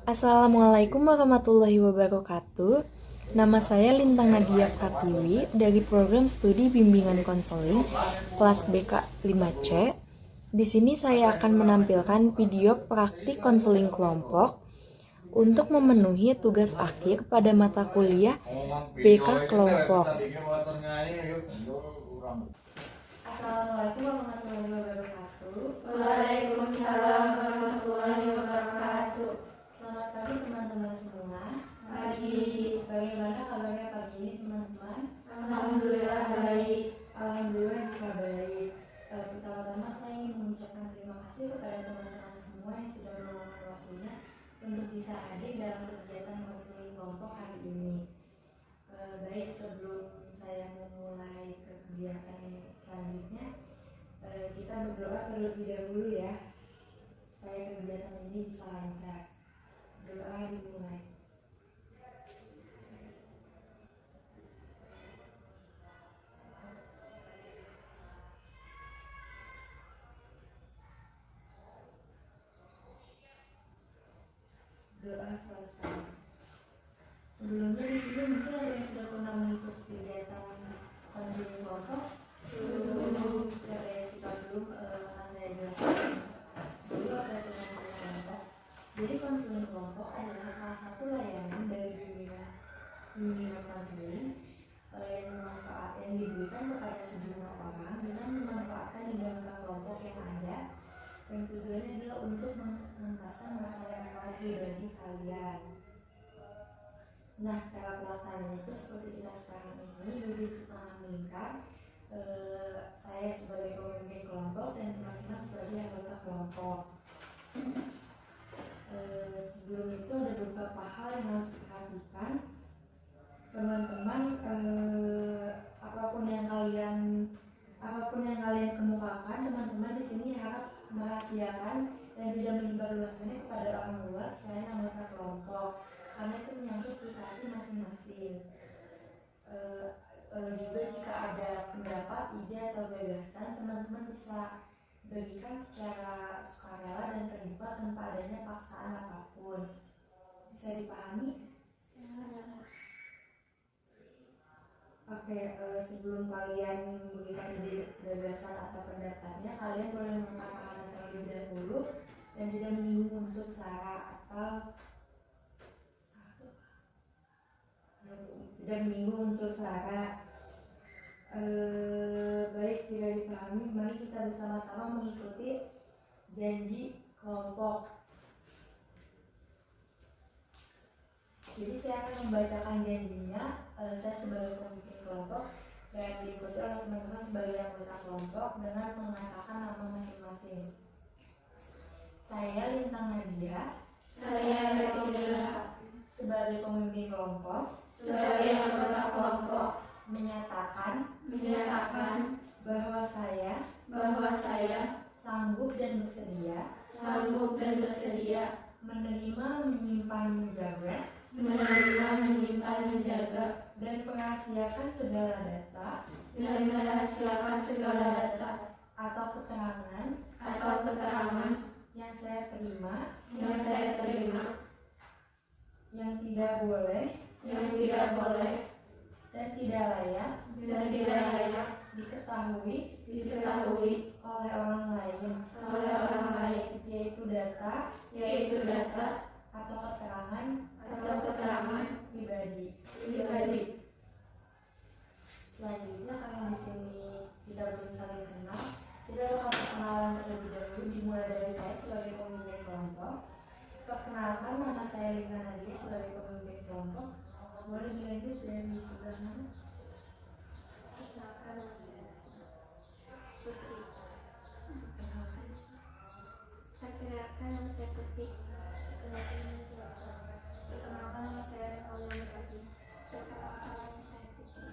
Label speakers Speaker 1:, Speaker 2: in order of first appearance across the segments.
Speaker 1: Assalamualaikum warahmatullahi wabarakatuh. Nama saya Lintang Nadia Pratiwi dari program studi bimbingan konseling kelas BK 5C. Di sini saya akan menampilkan video praktik konseling kelompok untuk memenuhi tugas akhir pada mata kuliah BK kelompok. Assalamualaikum warahmatullahi wabarakatuh.
Speaker 2: Waalaikumsalam warahmatullahi wabarakatuh.
Speaker 1: Selamat pagi teman-teman semua.
Speaker 2: Pagi.
Speaker 1: Bagaimana kabarnya pagi ini teman-teman?
Speaker 2: Alhamdulillah baik.
Speaker 1: Alhamdulillah juga baik. Pertama-tama saya ingin mengucapkan terima kasih kepada teman-teman semua yang sudah meluangkan waktunya untuk bisa hadir dalam kegiatan konseling kelompok hari ini. Baik, sebelum saya memulai kegiatan selanjutnya, kita berdoa terlebih dahulu ya, supaya kegiatan ini bisa lancar. Doa dimulai. Doa selesai. Sebelumnya di sini mungkin ada yang sudah pernah mengikuti kegiatan konseling kelompok. Kita belum akan saya jelaskan dulu ada konseling kelompok. Jadi konseling kelompok adalah salah satu layanan dari bimbingan konseling yang diberikan kepada sejumlah orang dengan memanfaatkan dinamika kelompok yang ada. Yang tujuannya adalah untuk mengentaskan masalah pribadi kalian. Nah, cara pelaksanaannya itu seperti kita sekarang ini, duduk setengah melingkar. Saya sebagai pemimpin kelompok dan teman-teman sebagai anggota kelompok. Sebelum itu ada beberapa hal yang harus diperhatikan. Teman-teman, apapun yang kalian kemukakan, teman-teman di sini harap merahasiakan dan tidak menyebarluaskannya kepada orang luar selain anggota kelompok, karena itu menyangkut privasi masing-masing. Juga jika ada pendapat, ide atau gagasan, teman-teman bisa bagikan secara sukarela dan terbuka tanpa adanya paksaan apapun. Bisa dipahami? Oke, sebelum kalian memberikan ide, gagasan atau pendapatnya, kalian boleh mengatakan terlebih dahulu dan tidak menyinggung unsur sara atau tidak menyinggung unsur sara. Baik, jika dipahami, mari kita bersama-sama mengikuti janji kelompok. Jadi saya akan membacakan janjinya, saya sebagai pemimpin kelompok dan diikuti oleh teman-teman sebagai anggota kelompok dengan mengatakan nama masing-masing. Saya Lintang Nadia.
Speaker 2: Saya Retila.
Speaker 1: Sebagai pemimpin kelompok.
Speaker 2: Sebagai anggota kelompok.
Speaker 1: Menyatakan bahwa saya sanggup dan bersedia menerima, menyimpan, menjaga dan merahasiakan segala data atau keterangan yang saya terima yang tidak boleh dan tidak layak diketahui oleh orang lain, yaitu data atau keterangan pribadi. Selanjutnya, karena di sini kita belum saling kenal, kita bakal perkenalan terlebih dahulu, dimulai dari saya sebagai pemimpin kelompok. Perkenalkan, nama saya Lintang Nadia sebagai pemimpin kelompok. Boleh dilanjut dari sebelah mana?
Speaker 2: Perkenalkan, nama saya Putri. Perkenalkan, nama saya Putri. Perkenalkan, nama saya Suara. Perkenalkan, nama saya Revolusi. Perkenalkan, nama saya Putri.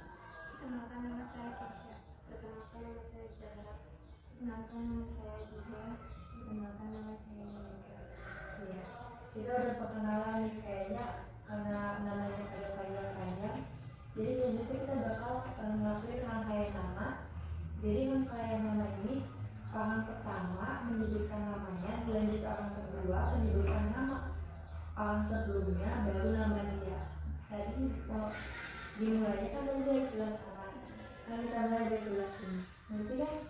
Speaker 2: Perkenalkan, nama saya Kesha. Perkenalkan, nama saya Zahra. Perkenalkan, nama saya Jiza. Perkenalkan, nama saya Monika.
Speaker 1: Iya, kita udah perkenalan nih kayaknya karena namanya agak panjang. Jadi selanjutnya kita bakal ngelakuin rangkaian nama. Jadi rangkaian nama ini orang pertama menyebutkan namanya, dilanjut orang kedua menyebutkan nama sebelumnya baru nama dia. Tadi mau dimulainya kan tadi dari sebelah kanan, kan kita mulai dari sebelah sini, ngerti kan?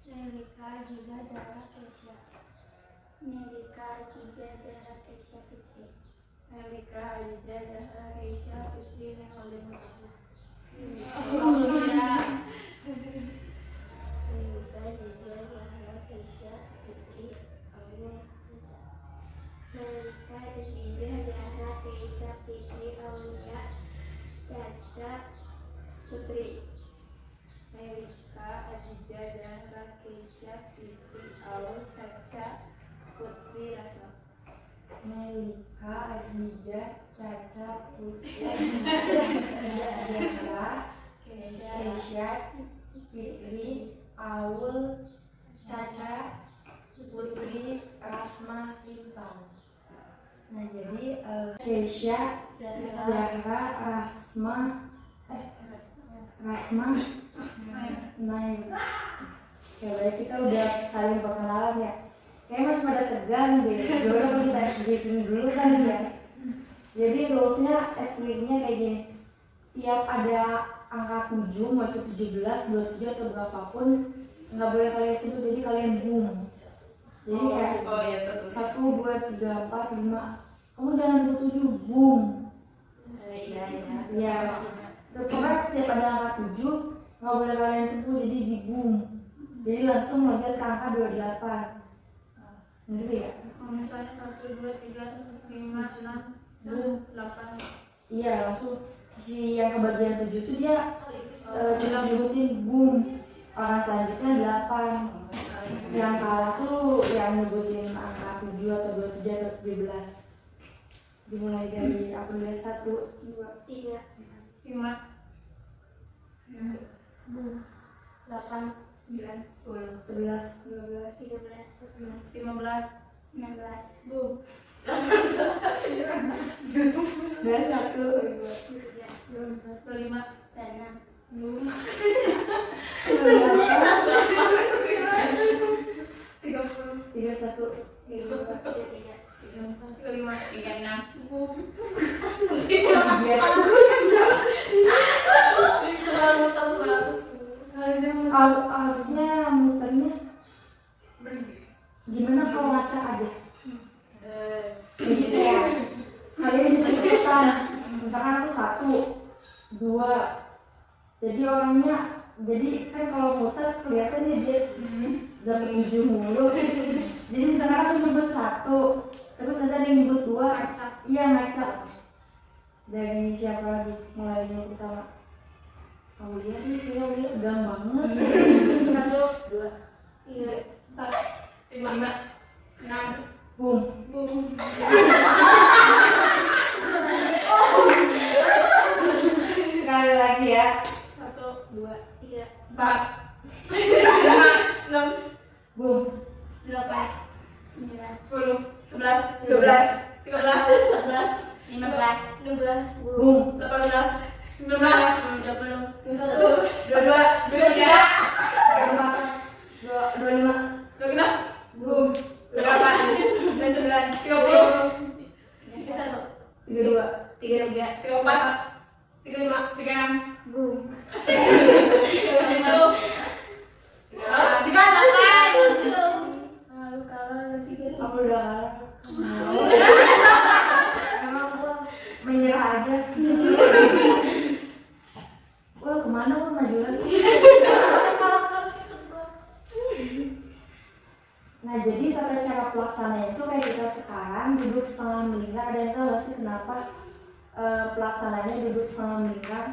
Speaker 2: Nelika Aziza Dara Kesha Fitri. Nelika Aziza Dara Kesha Fitri Nengolin Nelika Aziza Dara Kesha Fitri Aulia Nelika Aziza Dara Kesha Fitri Aulia Caca Putri. Nelika Aziza Dara Kesha Fitri Aulia Caca Putri Rasa.
Speaker 1: Nelika Aziza Caca Putri Kesha Fitri Aul Caca Putri Rasma Lintang. Nah jadi Kesha Zahra Rasma Naim. Ya baik, kita udah saling perkenalan ya. Kayaknya masih pada tegang deh. Dulu kita SG dulu kan ya. Jadi rulesnya SG-nya kayak gini. Tiap ada angka 7, mau itu 17, 27 atau berapapun, nggak boleh kalian sebut, jadi kalian boom. Jadi kayak 1, 2, 3, 4, 5. Kamu jangan sebut 7, boom. Iya. Pokoknya setiap ada angka 7, nggak boleh kalian sebut, jadi di boom. Jadi langsung loncat ke angka 28. Ngerti ya?
Speaker 2: Misalnya 1, 2, 3, 5, 6, 8.
Speaker 1: Iya, langsung si yang kebagian 7 itu dia cuma nyebutin boom. Orang selanjutnya 8. Yang kalah tuh yang nyebutin angka 7 atau 27 atau 17. Dimulai dari aku lihat 1, 2,
Speaker 2: 3, 5, 6, 8, 9, 10,
Speaker 1: 11,
Speaker 2: 12, 13, 14,
Speaker 3: 15,
Speaker 2: 16, boom.
Speaker 1: 1,
Speaker 3: 25,
Speaker 2: 6,
Speaker 3: boom. 30,
Speaker 1: 31,
Speaker 3: 35, 36, boom.
Speaker 1: harusnya muternya gimana kalau ngacak aja? Jadi kayak kalian ikutan, misalkan aku 1, 2, jadi orangnya, jadi kan kalau muter kelihatannya dia dapat 7 mulu. Jadi misalkan aku nyebut 1, terus ada yang nyebut 2, iya ngacak. Dari siapa lagi? Mulai yang pertama. Kamu lihat nih, kayak udah tegang banget.
Speaker 2: 1, 2, 3, 4,
Speaker 3: 5,
Speaker 2: 6,
Speaker 1: Boom.
Speaker 2: boom.
Speaker 1: Sekali lagi ya.
Speaker 2: 1, 2, 3,
Speaker 3: 4, 5, 6,
Speaker 1: Boom.
Speaker 2: 8, 9,
Speaker 3: 10, 11, 12, 13, 14, 15,
Speaker 2: 16,
Speaker 1: Boom.
Speaker 3: 18, 19,
Speaker 2: 20,
Speaker 3: 21, 22, 23,
Speaker 1: 25,
Speaker 3: 26,
Speaker 2: boom.
Speaker 3: 28, 29, 30,
Speaker 2: 1,
Speaker 1: 32,
Speaker 2: 33,
Speaker 3: 34, 35, 36,
Speaker 2: boom.
Speaker 3: 50. Di mana?
Speaker 2: Lalu kalau 3,
Speaker 1: aku udah kalah. Emang gua menyerah aja. Wah, kemana gua maju lagi? Nah, jadi tata cara pelaksananya itu kayak kita sekarang duduk setengah melingkar. Ada yang tahu nggak sih kenapa pelaksananya duduk setengah melingkar?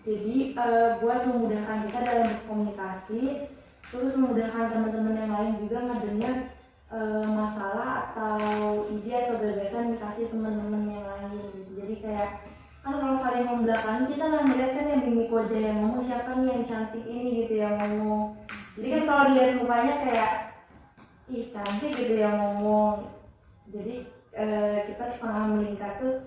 Speaker 1: Jadi buat memudahkan kita dalam berkomunikasi, terus memudahkan teman-teman yang lain juga ngedengar masalah atau ide atau gagasan dikasih teman-teman yang lain gitu. Jadi kayak kan kalau saling membelakangi kita nggak ngeliat kan yang mimik wajah yang ngomong siapa nih yang cantik ini gitu yang ngomong. Jadi kan kalau dilihat mukanya kayak ih cantik gitu yang ngomong. Jadi kita setengah melingkar tuh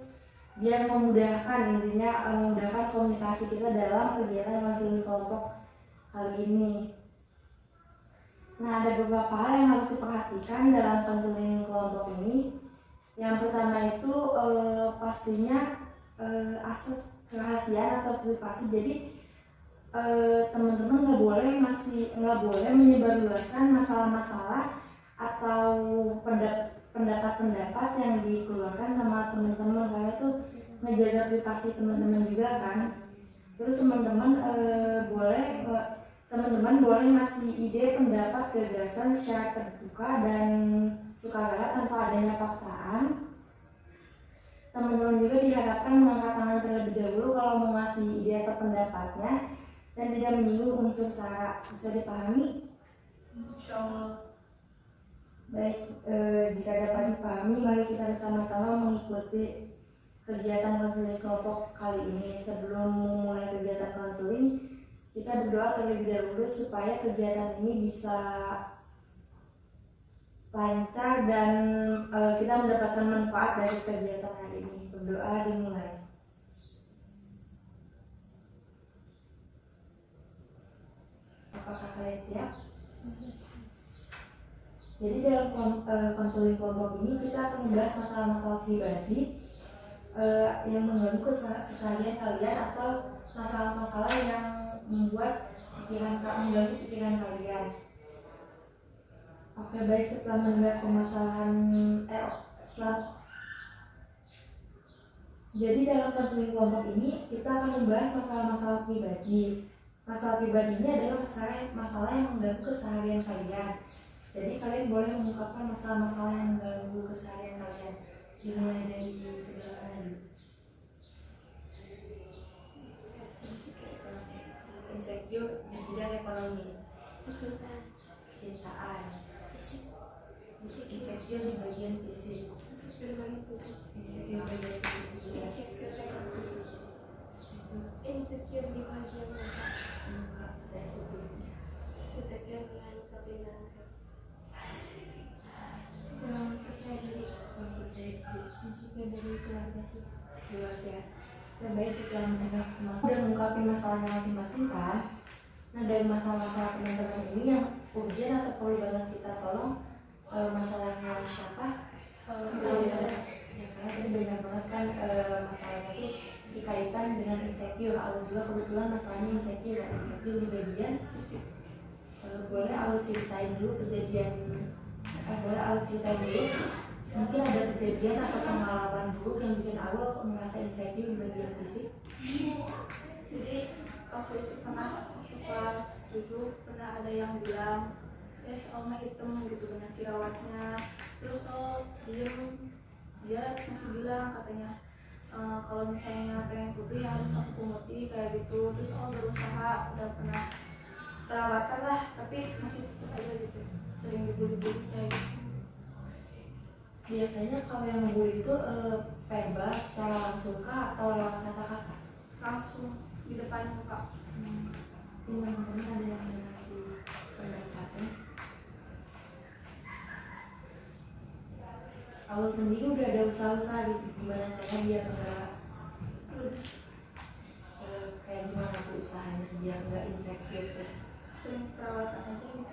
Speaker 1: biar memudahkan, intinya memudahkan komunikasi kita dalam kegiatan konseling kelompok kali ini. Nah, ada beberapa hal yang harus diperhatikan dalam konseling kelompok ini. Yang pertama itu pastinya akses kerahasiaan atau privasi. Jadi teman-teman nggak boleh menyebarluaskan masalah-masalah atau pendapat-pendapat yang dikeluarkan sama teman-teman, karena itu menjaga privasi teman-teman juga kan. Terus teman-teman boleh ngasih ide, pendapat, gagasan secara terbuka dan sukarela tanpa adanya paksaan. Teman-teman juga diharapkan mengangkat tangan terlebih dahulu kalau mau ngasih ide atau pendapatnya dan tidak menyinggung unsur sara. Bisa dipahami?
Speaker 3: Insyaallah.
Speaker 1: Baik, jika dapat dipahami, mari kita bersama-sama mengikuti kegiatan konseling kelompok kali ini. Sebelum memulai kegiatan konseling, kita berdoa terlebih dahulu supaya kegiatan ini bisa lancar dan kita mendapatkan manfaat dari kegiatan hari ini. Berdoa dimulai. Apakah kalian siap? Jadi dalam konseling kelompok ini kita akan membahas masalah-masalah pribadi yang mengganggu keseharian kalian atau masalah-masalah yang mengganggu pikiran kalian. Oke, baik, setelah mendengar jadi dalam konseling kelompok ini kita akan membahas masalah-masalah pribadi. Masalah pribadi ini adalah masalah yang mengganggu keseharian kalian. Jadi kalian boleh mengungkapkan masalah-masalah yang mengganggu keseharian kalian. Dimulai dari sebelah kanan. Insecure di bidang ekonomi, cintaan, fisik insecure di bagian fisik, insecure bagian fisik,
Speaker 2: insecure di bagian mata, insecure dengan kepribadian, kurang percaya diri, insecure dari
Speaker 1: keluarga. Baik, setelah mendengar udah mengungkapin masalahnya masing-masing kan. Nah, dari masalah-masalah teman-teman ini yang urgent atau perlu banget kita tolong, masalahnya siapa? Ya, karena tadi banyak banget kan masalahnya itu dikaitkan dengan insecure. Aku juga kebetulan masalahnya insecure di bagian fisik. Boleh aku ceritain dulu mungkin ada kejadian atau pengalaman buruk yang bikin awal merasa insecure di bagian fisik.
Speaker 3: Jadi waktu itu pernah pas itu pernah ada yang bilang Oma hitam gitu banyak jerawatnya, terus dia masih bilang katanya kalau misalnya pengen putih harus aku putih kayak gitu. Terus berusaha, udah pernah perawatan lah, tapi masih tetap aja gitu, sering dibully-bully kayak gitu.
Speaker 1: Biasanya kalau yang ngebully itu verbal secara langsung kah atau lewat kata-kata?
Speaker 3: Langsung di depan muka.
Speaker 1: Ini teman-teman ada yang ngasih pendapatnya. Awal sendiri udah ada usaha-usaha gitu, gimana caranya biar enggak kayak gimana tuh usahanya biar enggak insecure tuh?
Speaker 3: Sering perawatan aja gitu.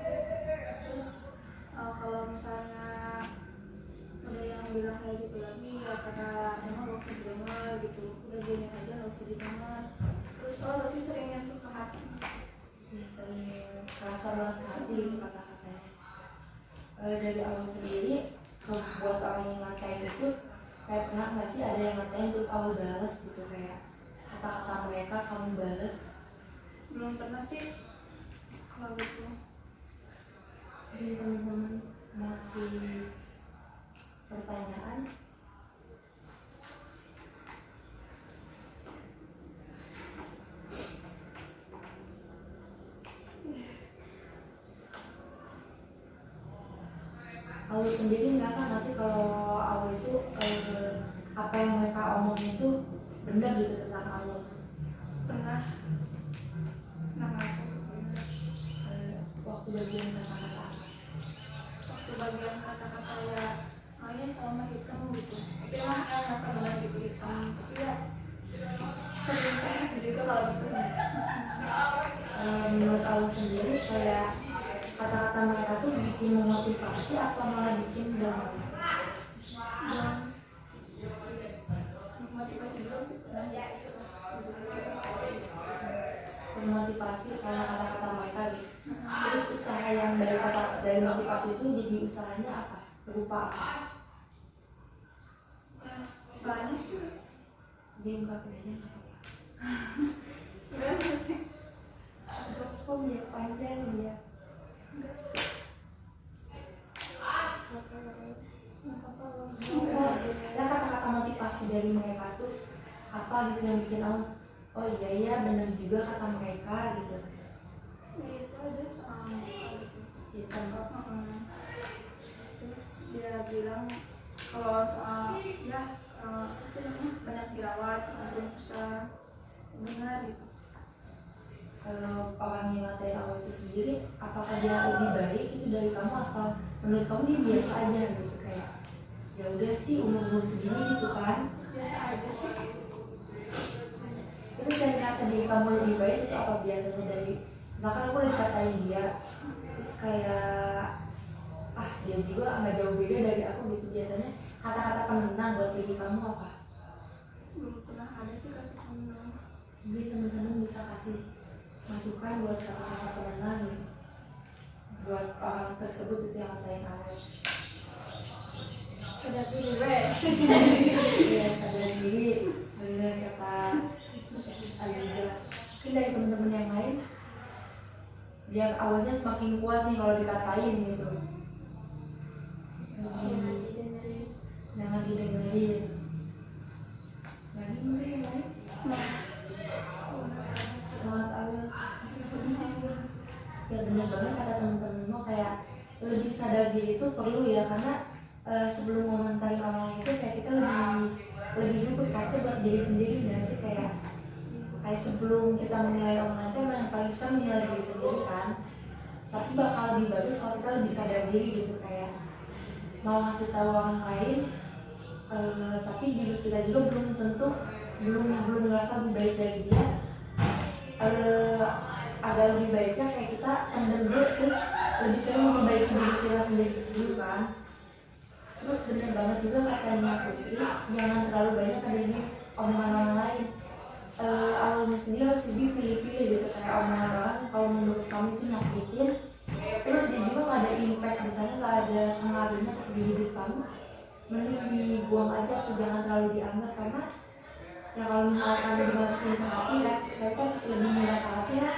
Speaker 3: Terus kalau misalnya ada yang bilang kayak gitu lagi ya karena emang gak usah didengar gitu, udah diam aja gak usah didengar. Terus tapi sering nyentuh ke hati
Speaker 1: Ya, sering kerasa banget ke hati gitu kata-katanya. Dari awal sendiri buat orang yang ngatain itu kayak pernah nggak sih ada yang ngatain terus awal balas gitu, kayak kata-kata mereka kamu balas?
Speaker 3: belum pernah sih kalau gitu.
Speaker 1: Jadi teman-teman masih pertanyaan? Aku sendiri ngerasa nggak sih kalau aku itu apa yang mereka omongin itu benar gitu tentang aku?
Speaker 3: Pernah
Speaker 1: Waktu bagian kata-kata
Speaker 3: waktu bagian kata-kata ya ayah sama hitam gitu, tapi emang ngerasa benar gitu hitam, tapi ya
Speaker 1: awal sendiri kayak kata-kata mereka tuh bikin memotivasi apa malah bikin down?
Speaker 3: Motivasi dulu.
Speaker 1: Memotivasi karena kata-kata mereka gitu. Terus usaha yang dari motivasi itu jadi usahanya apa? Berupa apa?
Speaker 3: Banyak sih.
Speaker 1: Diungkapin aja nggak apa-apa.
Speaker 2: Kok biar panjang ya?
Speaker 1: Ya kata-kata motivasi dari mereka tuh apa gitu yang bikin oh iya ya benar juga kata mereka gitu.
Speaker 3: Ya itu ada soal gitu.
Speaker 1: Gitu.
Speaker 3: Terus dia bilang kalau soal ya apa sih namanya banyak dirawat, belum bisa benar gitu.
Speaker 1: Kalau orang yang ngatain awal itu sendiri, apakah dia lebih baik itu dari kamu atau menurut kamu dia biasa aja gitu kayak ya udah sih umur segini gitu kan?
Speaker 3: Biasa aja sih.
Speaker 1: Terus yang ngerasa diri kamu lebih baik itu apa biasanya dari misalkan aku lagi katain dia terus kayak dia juga nggak jauh beda dari aku gitu, biasanya kata-kata penenang buat diri kamu apa?
Speaker 3: Belum pernah ada sih kata temen.
Speaker 1: Mungkin teman-teman bisa kasih masukan buat kata-kata penenang gitu buat orang tersebut itu yang ngatain awal.
Speaker 2: Sadar diri weh.
Speaker 1: Iya, sadar diri, benar kata Aliza. Mungkin dari teman-teman yang lain biar awalnya semakin kuat nih kalau dikatain gitu. Jangan didengerin. Lagi mungkin yang lain. Semangat awal. Ya benar banget kata teman-teman mau kayak lebih sadar diri itu perlu ya, karena sebelum ngomentarin orang lain itu kayak kita lebih dulu berkaca buat diri sendiri nggak sih, kayak sebelum kita menilai orang lain itu emang yang paling susah menilai diri sendiri kan, tapi bakal lebih bagus kalau kita lebih sadar diri gitu, kayak mau ngasih tahu orang lain tapi diri kita juga belum ngerasa lebih baik dari dia, agak lebih baiknya kayak kita pendem dulu terus lebih sering memperbaiki diri kita sendiri dulu kan. Terus bener banget juga katanya Putri, jangan terlalu banyak adanya omongan orang lain. Awalnya sendiri harus lebih pilih-pilih gitu, kayak omongan orang kalau menurut kamu itu nyakitin terus dia juga gak ada impact di sana, gak ada pengaruhnya di hidup kamu, mending dibuang aja atau jangan terlalu dianggap, karena ya kalau misalkan dimasukin ke hati ya mereka lebih mudah ke hati ya,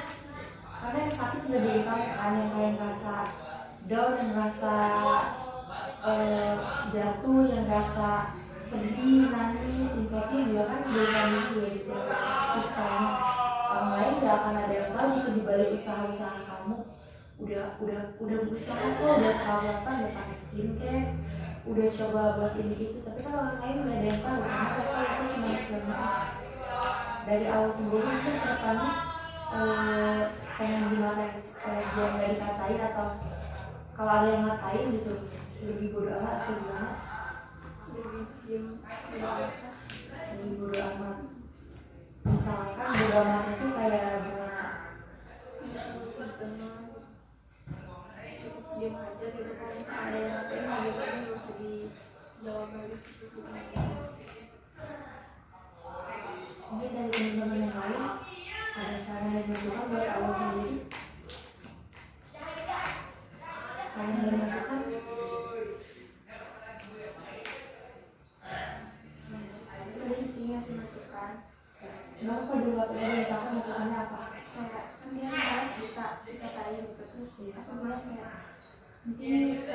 Speaker 1: karena yang sakit juga diri kamu kan, yang kayak ngerasa down, yang ngerasa jatuh, yang ngerasa sedih, nangis, insecure juga kan dari kamu juga gitu, siksanya orang lain gak akan ada yang tahu gitu dibalik usaha-usaha kamu. Udah berusaha kok, udah perawatan, udah pakai skincare, udah coba buat ini gitu, tapi kan orang lain gak ada yang tahu karena mereka cuma selama dari awal sendiri mungkin kedepannya pengen gimana dia nggak dikatain, atau kalau ada yang ngatain gitu lebih bodo amat atau gimana, lebih bodo amat. Misalkan bodo amat itu kayak gimana?
Speaker 3: Diam aja gitu, kalau misalnya ada yang ngapain gitu kan gak usah dijawab balik gitu.
Speaker 1: Mungkin dari teman-teman yang lain ada saran dan masukan buat awal sendiri? Saran dan masukan?
Speaker 2: Sering sih ngasih masukan.
Speaker 1: Kenapa kok dulu gak pernah, misalkan masukannya apa?
Speaker 2: Kayak kan dia misalnya dikatain gitu, terus aku bilang kayak mungkin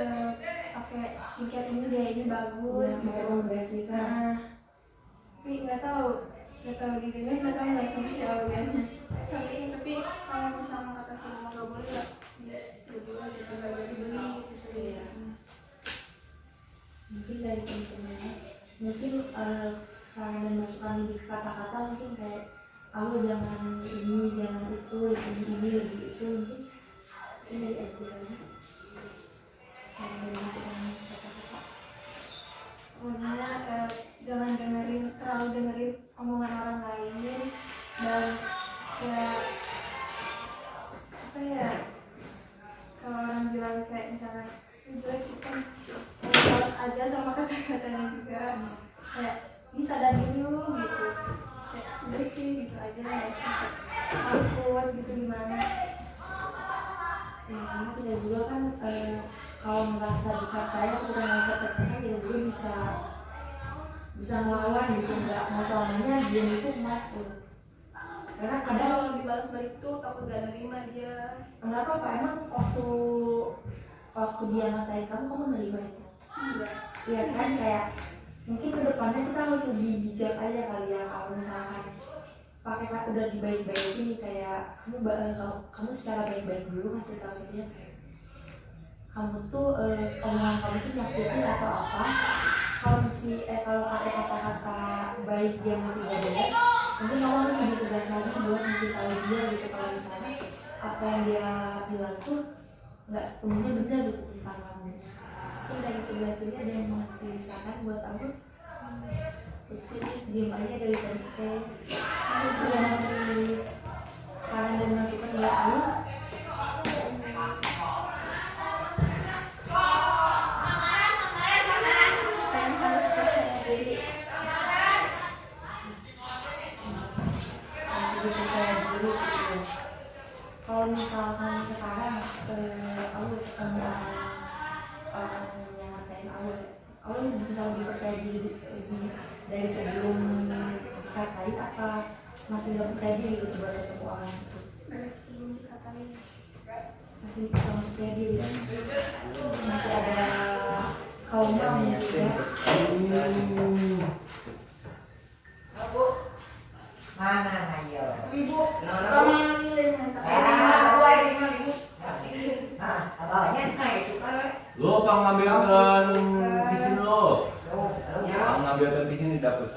Speaker 2: pakai skincare ini deh, ini bagus
Speaker 1: Ya,
Speaker 2: gitu.
Speaker 1: mau membersihkan.
Speaker 2: Nah, tapi nggak tahu gitu kan, nggak tahu nggak sama si awalnya.
Speaker 3: Sering, tapi kalau misalnya kata si mama gak boleh ya jadi gitu, gak jadi beli gitu sering.
Speaker 1: Mungkin dari teman-temannya mungkin saran dan masukan lebih kata-kata, mungkin kayak aku jangan ini, jangan itu, lebih itu, mungkin ini dari ajarannya saran dan masukan kata-kata.
Speaker 2: Pokoknya jangan terlalu dengerin omongan orang lain, dan ya apa ya,
Speaker 1: gitu gimana? Ya karena kita juga kan kalau merasa dikatain atau merasa tertekan kita juga bisa melawan gitu, nggak masalahnya dia itu emas tuh. Karena
Speaker 3: Kadang
Speaker 1: kadang
Speaker 3: kalau dibalas balik tuh takut gak nerima dia.
Speaker 1: kenapa Pak emang waktu dia ngatain kamu nerima itu?
Speaker 3: Enggak.
Speaker 1: Iya kan, kayak mungkin kedepannya kita harus lebih bijak aja kali ya, kalau misalkan pakai kata udah dibaik-baikin nih, kayak kamu secara baik-baik dulu ngasih tahu dia kamu tuh omongan kamu tuh nyakitin atau apa. Kalau pakai kata-kata baik dia masih gak dengar, mungkin kamu harus lebih tegas lagi buat ngasih tahu dia gitu, kalau misalnya apa yang dia bilang tuh nggak sepenuhnya benar gitu tentang kamu. Mungkin dari sebelah sini ada yang ngasih saran buat aku, jadi diem aja dari tadi teh. Aku sudah ngasih saran dan masukan buat aku.
Speaker 3: Kalian harus percaya diri.
Speaker 1: Masih dipercaya diri gitu. Kalau misalkan sekarang aku ketemu orang yang ngatain aku bisa lebih percaya diri lebih dari sebelum dikatain, apa masih nggak percaya diri gitu buat ketemu orang itu?
Speaker 2: Masih dikatain.
Speaker 1: Masih kurang percaya diri, masih ada kaumnya mungkin ya.
Speaker 4: Mana ayo?
Speaker 3: Ibu,
Speaker 4: Nono.
Speaker 3: kamu nilai mantap.
Speaker 4: Gua ini mah ibu. Ah, abahnya kayak suka.
Speaker 5: Lo pang ngambilkan di sini lo.
Speaker 4: Ya.
Speaker 5: Pang ngambilkan di sini dapet.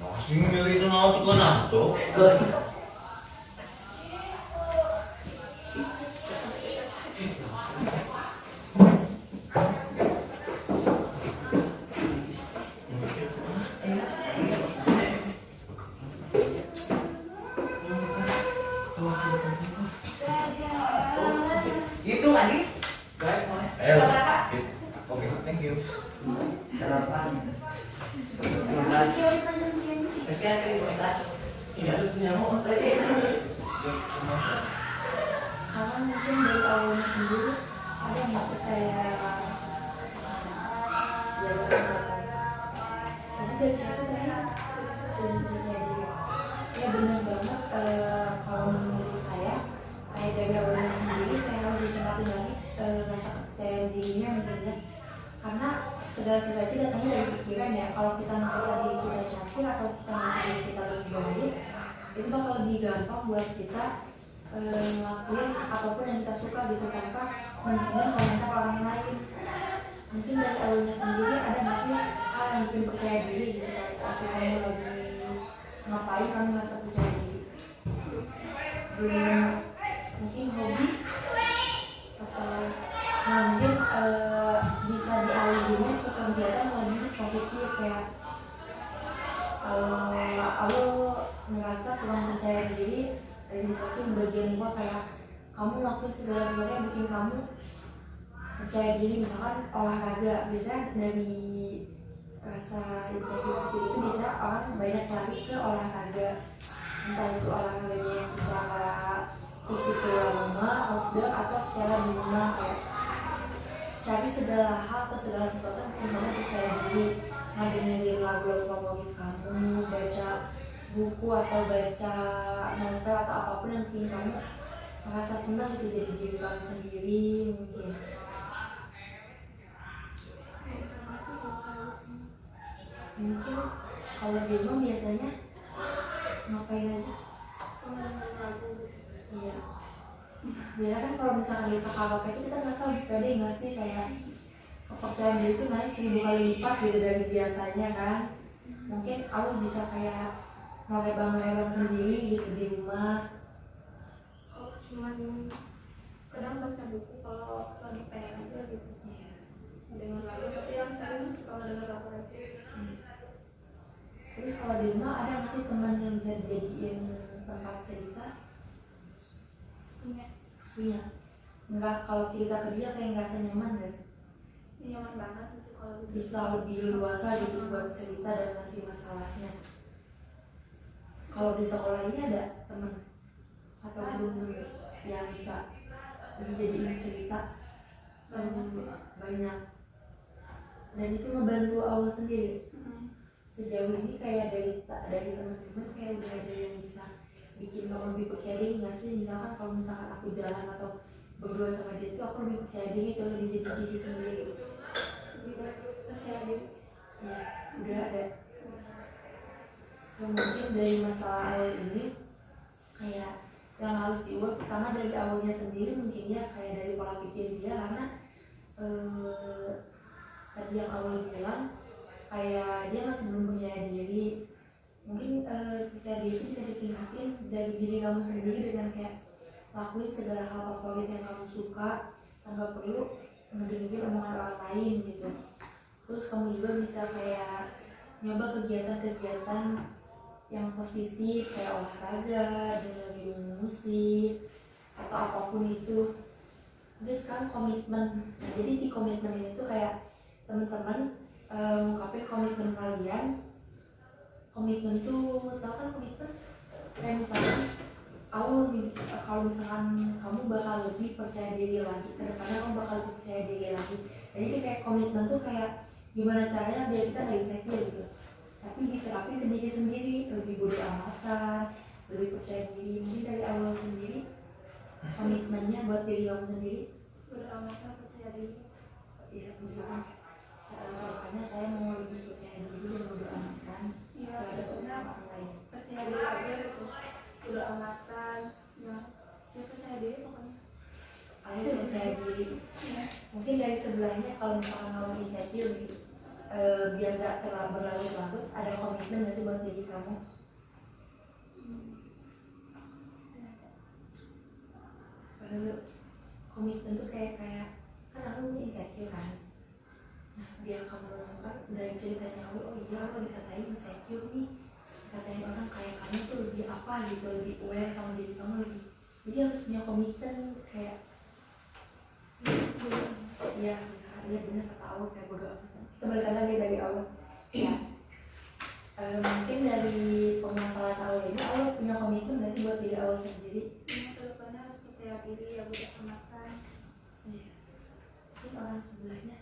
Speaker 5: Masih milih itu mau tuh kan tuh.
Speaker 4: Itu tadi.
Speaker 5: Ayo, sit. Oke, thank you.
Speaker 4: Kenapa? Kesian dari komunitas. Iya, terus punya mau tadi.
Speaker 1: Karena mungkin dari awalnya sendiri ada yang masih kayak jadi dari situ kayak ya benar banget. Kalau menurut saya kayak dari awalnya sendiri kayak harus ditingkatin lagi rasa percaya dirinya mungkin ya, karena segala sesuatu datangnya dari pikiran ya. Kalau kita merasa diri kita cantik atau kita merasa diri kita lebih baik, itu bakal lebih gampang buat kita ngelakuin apapun yang kita suka gitu, tanpa mendengar komentar orang lain. Mungkin dari awalnya sendiri ada nggak sih hal yang bikin percaya diri gitu, waktu kamu lagi ngapain kamu merasa percaya diri? Belum mungkin hobi atau mungkin bisa dialihinnya ke kegiatan lebih positif, kayak aku ngerasa kurang percaya diri dari sesuatu yang bagian gua, kayak kamu ngelakuin segala sesuatu yang bikin kamu percaya diri, misalkan olahraga. Biasanya dari rasa insecure itu biasanya orang banyak lari ke olahraga, entah itu olahraganya yang secara fisik keluar rumah, outdoor, atau secara di rumah, kayak cari segala hal atau segala sesuatu yang bikin kamu percaya diri, ngedengerin lagu-lagu favorit kamu, baca buku atau baca novel atau apapun yang bikin kamu merasa senang gitu, jadi diri kamu sendiri mungkin. Mungkin kalau di rumah biasanya ngapain aja? Iya. Biasanya kan kalau misalkan kita karaoke itu kita ngerasa lebih pede nggak sih, kayak kepercayaan diri itu naik 1000 kali lipat gitu dari biasanya kan. Mungkin aku bisa kayak ngebang sendiri gitu di rumah.
Speaker 3: Cuman kadang baca buku kalau lagi pengen aja gitu. Dengar lagu, tapi yang sering suka dengar lagu aja.
Speaker 1: Terus kalau di rumah ada nggak sih teman yang bisa dijadiin tempat cerita?
Speaker 3: Punya.
Speaker 1: Enggak, kalau cerita ke dia kayak ngerasa nyaman gak sih?
Speaker 3: Nyaman banget gitu. kalau gitu.
Speaker 1: bisa lebih luasa gitu buat cerita dan ngasih masalahnya. Kalau di sekolah ini ada temen atau belum yang bisa dijadiin cerita? Banyak. Dan itu ngebantu awal sendiri. Sejauh ini kayak dari teman-teman kayak udah ada yang bisa bikin kamu lebih percaya diri nggak sih? Misalkan kalau misalkan aku jalan atau berdua sama dia tuh aku lebih percaya diri itu lebih jadi diri sendiri.
Speaker 3: Lebih percaya diri.
Speaker 1: Ya, udah ada. Mungkin dari masalah awal ini kayak yang harus diubah pertama dari awalnya sendiri mungkin ya, kayak dari pola pikir dia, karena tadi yang awal bilang kayak dia masih belum percaya diri. Mungkin percaya diri itu bisa ditingkatin dari diri kamu sendiri dengan kayak lakuin segala hal favorit yang kamu suka tanpa perlu mendengar omongan orang lain gitu. Terus kamu juga bisa kayak nyoba kegiatan-kegiatan yang positif kayak olahraga, dengerin musik atau apapun itu. Terus sekarang komitmen. Nah, jadi di komitmen ini tuh kayak teman-teman ngungkapin komitmen kalian. Komitmen tuh, tau kan komitmen? Kayak misalkan kalau misalkan kamu bakal lebih percaya diri lagi, kedepannya kamu bakal lebih percaya diri lagi. Jadi kayak komitmen tuh kayak gimana caranya biar kita nggak insecure gitu, tapi diterapin ke diri sendiri, lebih bodo amatan, lebih percaya diri. Mungkin dari awal sendiri komitmennya buat diri kamu sendiri.
Speaker 3: Bodo amatan, percaya diri.
Speaker 1: Ya misalkan kedepannya saya mau lebih percaya diri dan bodo amatan terhadap orang lain.
Speaker 3: Percaya diri aja gitu. Bodo amatan. Ya percaya diri pokoknya.
Speaker 1: Ada percaya diri. Mungkin dari sebelahnya kalau misalkan kamu insecure gitu, biar gak terlalu berlarut-larut, ada komitmen gak sih buat diri kamu? Komitmen tuh kayak kan aku insecure kan. Nah, biar kamu menemukan dari ceritanya aku, oh iya aku dikatain insecure nih, dikatain orang kayak kamu tuh lebih apa gitu, lebih aware sama diri kamu lebih. Jadi harus punya komitmen kayak iya benar kata Allah, kayak bodo amat. Kita balik lagi dari Allah ya. Mungkin dari permasalahan awal ini Allah punya komitmen nggak sih buat diri Allah sendiri?
Speaker 3: Kedepannya harus percaya diri, ya bodo amatan.
Speaker 1: Iya. Mungkin orang sebelahnya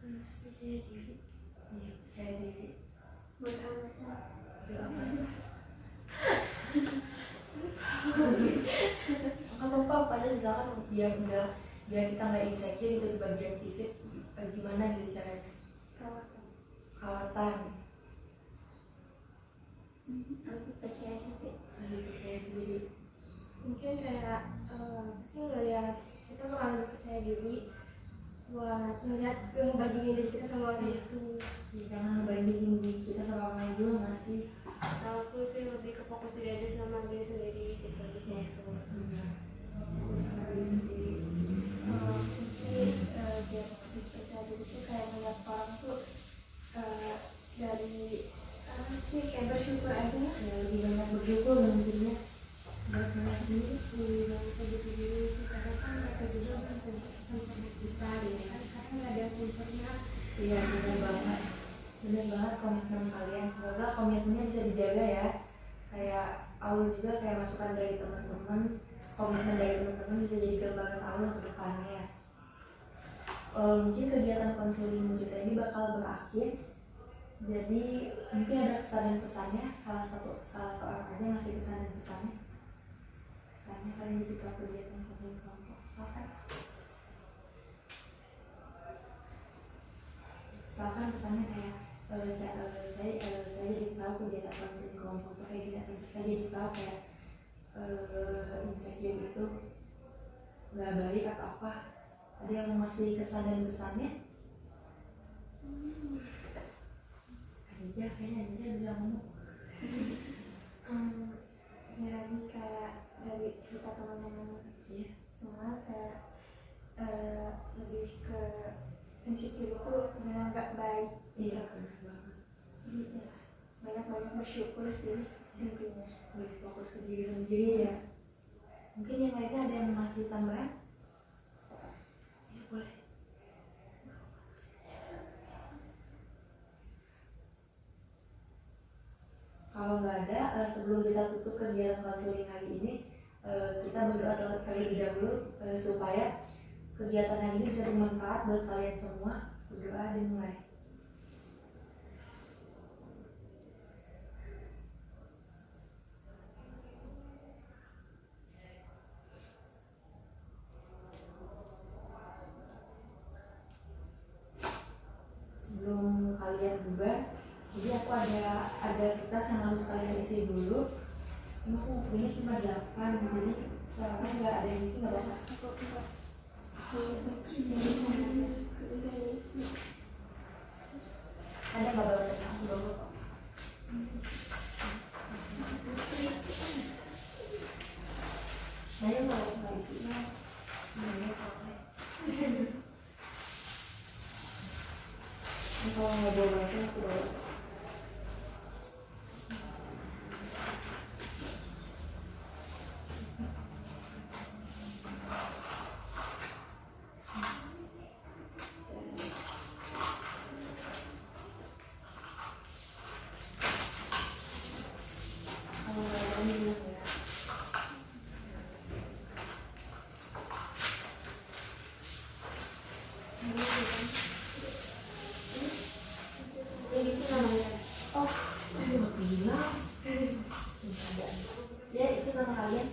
Speaker 1: harus percaya diri. Iya, percaya diri.
Speaker 3: Bodo amatan.
Speaker 1: Bodo amat. Nggak apa-apa aja, misalkan biar kita nggak insecure itu di bagian fisik, gimana gitu caranya? Perawatan.
Speaker 2: Lebih percaya diri.
Speaker 1: Lebih percaya diri.
Speaker 2: Mungkin kayak sih ngeliat kita bakal lebih percaya diri buat ngeliat ngebandingin diri kita sama orang itu.
Speaker 1: Jangan ngebandingin diri kita sama orang lain juga nggak sih?
Speaker 2: Kalau aku sih lebih ke fokus diri aja sama diri sendiri gitu.
Speaker 1: Sama diri sendiri.
Speaker 2: Kalau aku sih biar lebih percaya diri tuh kayak ngeliat orang tuh dari apa sih kayak bersyukur aja.
Speaker 1: Ya lebih banyak bersyukur mungkinnya. Banyak diri, lebih banyak begitu diri.
Speaker 2: Karena kan mereka juga kan sama kita ya kan, karena nggak ada yang sempurna.
Speaker 1: Iya benar banget komitmen kalian. Semoga komitmennya bisa dijaga ya. Kayak Allah juga kayak masukan dari teman-teman, komitmen dari teman-teman bisa jadi gambaran Allah ke depannya. Mungkin kegiatan konseling kita ini bakal berakhir. Jadi mungkin ada kesan dan pesannya, salah seorang aja ngasih kesan dan pesannya. Pesannya kalian jadi kegiatan konseling kelompok. Misalkan pesannya kayak saya jadi tahu kegiatan konseling kelompok itu kayak gini, atau saya jadi tahu kayak insecure itu nggak baik atau apa. Ada yang mau ngasih kesan dan pesannya? Kayaknya bisa ngomong.
Speaker 2: Jadi kayak dari cerita teman-teman
Speaker 1: Iya.
Speaker 2: semua kayak lebih ke insecure itu memang nggak baik.
Speaker 1: Iya benar banget.
Speaker 2: Jadi ya banyak-banyak bersyukur sih intinya.
Speaker 1: Lebih fokus ke diri sendiri ya. Mungkin yang lainnya ada yang mau ngasih tambahan? Ya boleh. kalau nggak ada, sebelum kita tutup kegiatan konseling hari ini, kita berdoa terlebih dahulu supaya kegiatan hari ini bisa bermanfaat buat kalian semua. Berdoa dimulai. Sebelum kalian bubar, jadi aku ada kertas yang harus kalian isi dulu. Ini aku punya cuma 8, jadi selama nggak ada yang isi nggak apa-apa. Ada nggak bawa kertas? Aku bawa kok. Saya mau nggak isinya, sebenarnya sampai. Kalau nggak bawa baca, aku bawa. Ya, isi nama kalian.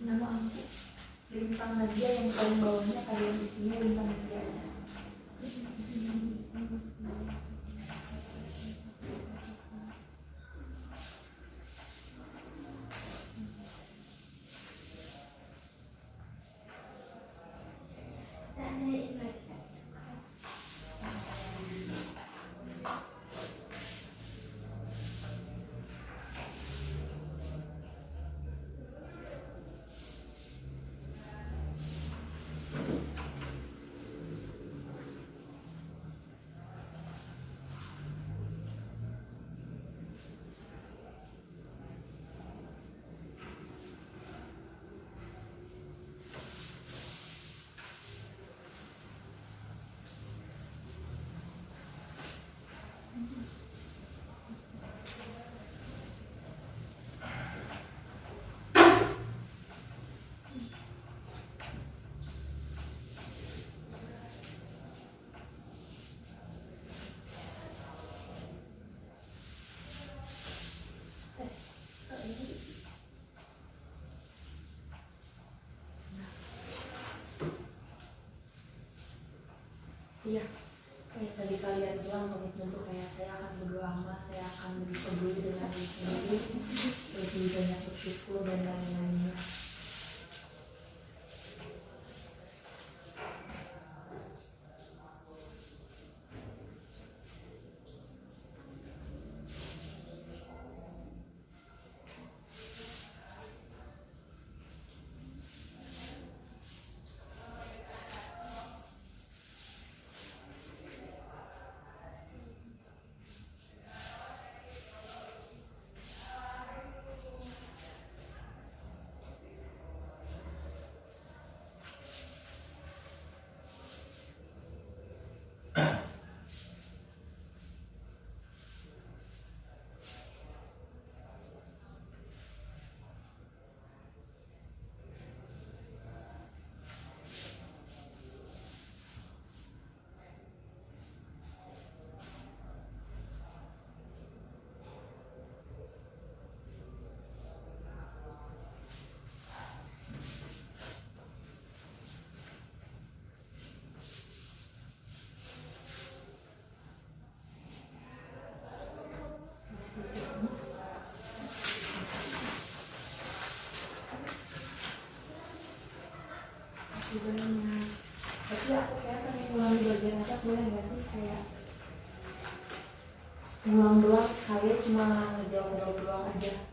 Speaker 1: Nama aku bintang Nadia, yang paling bawahnya kalian isinya bintang Nadia aja. Iya, kayak tadi kalian bilang komitmen tuh kayak saya akan berdoa amat, saya akan lebih peduli dengan diri sendiri, lebih banyak bersyukur dan lain-lainnya. Sebenarnya, tapi aku kayak pengen ulangi bagian atas, boleh nggak sih kayak ngulang doang, kalian cuma ngejawab doang aja.